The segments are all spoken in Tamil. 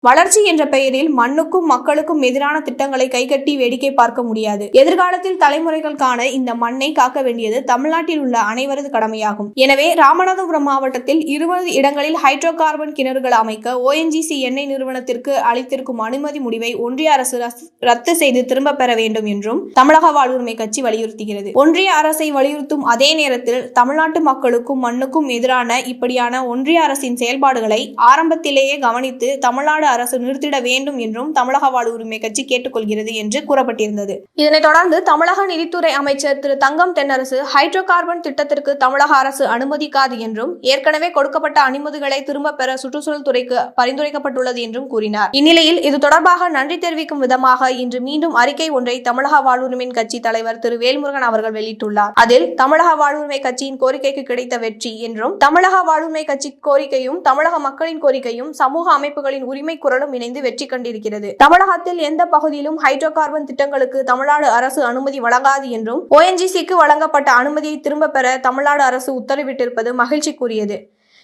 வளர்ச்சி என்ற பெயரில் மண்ணுக்கும் மக்களுக்கும் எதிரான திட்டங்களை கைகட்டி வேடிக்கை பார்க்க முடியாது. எதிர்காலத்தில் தலைமுறைகள் காண இந்த மண்ணை காக்க வேண்டியது தமிழ்நாட்டில் உள்ள அனைவரது கடமையாகும். எனவே ராமநாதபுரம் மாவட்டத்தில் 20 இடங்களில் ஹைட்ரோ கார்பன் கிணறுகள் அமைக்க ONGC எண்ணெய் நிறுவனத்திற்கு அளித்திருக்கும் அனுமதி முடிவை ஒன்றிய அரசு ரத்து செய்து திரும்ப பெற வேண்டும் என்றும் தமிழக வாழ்வுரிமை கட்சி வலியுறுத்துகிறது. ஒன்றிய அரசை வலியுறுத்தும் அதே நேரத்தில் தமிழ்நாட்டு மக்களுக்கும் மண்ணுக்கும் எதிரான இப்படியான ஒன்றிய அரசின் செயல்பாடுகளை ஆரம்பத்திலேயே கவனித்து தமிழ்நாடு அரசு நிறுத்திட வேண்டும் என்றும் தமிழக வாழ்வுரிமை கட்சி கேட்டுக்கொள்கிறது என்று கூறப்பட்டிருந்தது. இதனைத் தொடர்ந்து தமிழக நிதித்துறை அமைச்சர் திரு தங்கம் தென்னரசு ஹைட்ரோ கார்பன் திட்டத்திற்கு தமிழக அரசு அனுமதிக்காது என்றும் ஏற்கனவே கொடுக்கப்பட்ட அனுமதிகளை திரும்ப பெற சுற்றுச்சூழல் துறைக்கு பரிந்துரைக்கப்பட்டுள்ளது என்றும் கூறினார். இந்நிலையில் இது தொடர்பாக நன்றி தெரிவிக்கும் விதமாக இன்று மீண்டும் அறிக்கை ஒன்றை தமிழக வாழ்வுரிமை கட்சி தலைவர் திரு வேல்முருகன் அவர்கள் வெளியிட்டுள்ளார். அதில் தமிழக வாழ்வுரிமை கட்சியின் கோரிக்கைக்கு கிடைத்த வெற்றி என்றும் தமிழக வாழ்வுரிமை கட்சி கோரிக்கையும் தமிழக மக்களின் கோரிக்கையும் சமூக அமைப்புகளின் உரிமை குரலும் இணைந்து வெற்றி கண்டிருக்கிறது. தமிழகத்தில் எந்த பகுதியிலும் ஹைட்ரோ கார்பன் திட்டங்களுக்கு தமிழ்நாடு அரசு அனுமதி வழங்காது என்றும் ONGCக்கு வழங்கப்பட்ட அனுமதியை திரும்ப பெற தமிழ்நாடு அரசு உத்தரவிட்டிருப்பது மகிழ்ச்சிக்குரியது.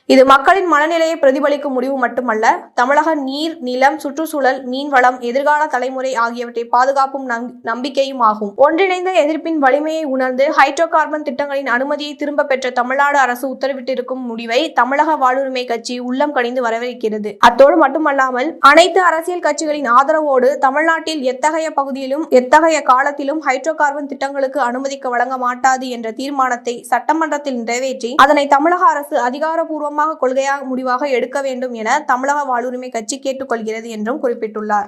இது மக்களின் மனநிலையை பிரதிபலிக்கும் முடிவு மட்டுமல்ல, தமிழக நீர், நிலம், சுற்றுச்சூழல், மீன்வளம், எதிர்கால தலைமுறை ஆகியவற்றை பாதுகாப்பும் நம்பிக்கையும் ஆகும். ஒன்றிணைந்த எதிர்ப்பின் வலிமையை உணர்ந்து ஹைட்ரோ கார்பன் திட்டங்களின் அனுமதியை திரும்ப பெற்ற தமிழ்நாடு அரசு உத்தரவிட்டிருக்கும் முடிவை தமிழக வாழ்வுரிமை கட்சி உள்ளம் கனிந்து வரவேற்கிறது. அத்தோடு மட்டுமல்லாமல் அனைத்து அரசியல் கட்சிகளின் ஆதரவோடு தமிழ்நாட்டில் எத்தகைய பகுதியிலும் எத்தகைய காலத்திலும் ஹைட்ரோ கார்பன் திட்டங்களுக்கு அனுமதிக்க வழங்க மாட்டாது என்ற தீர்மானத்தை சட்டமன்றத்தில் நிறைவேற்றி அதனை தமிழக அரசு அதிகாரப்பூர்வ கொள்கையாக முடிவாக எடுக்க வேண்டும் என தமிழக வாழ்வுரிமை கட்சி கேட்டுக்கொள்கிறது என்றும் குறிப்பிட்டுள்ளார்.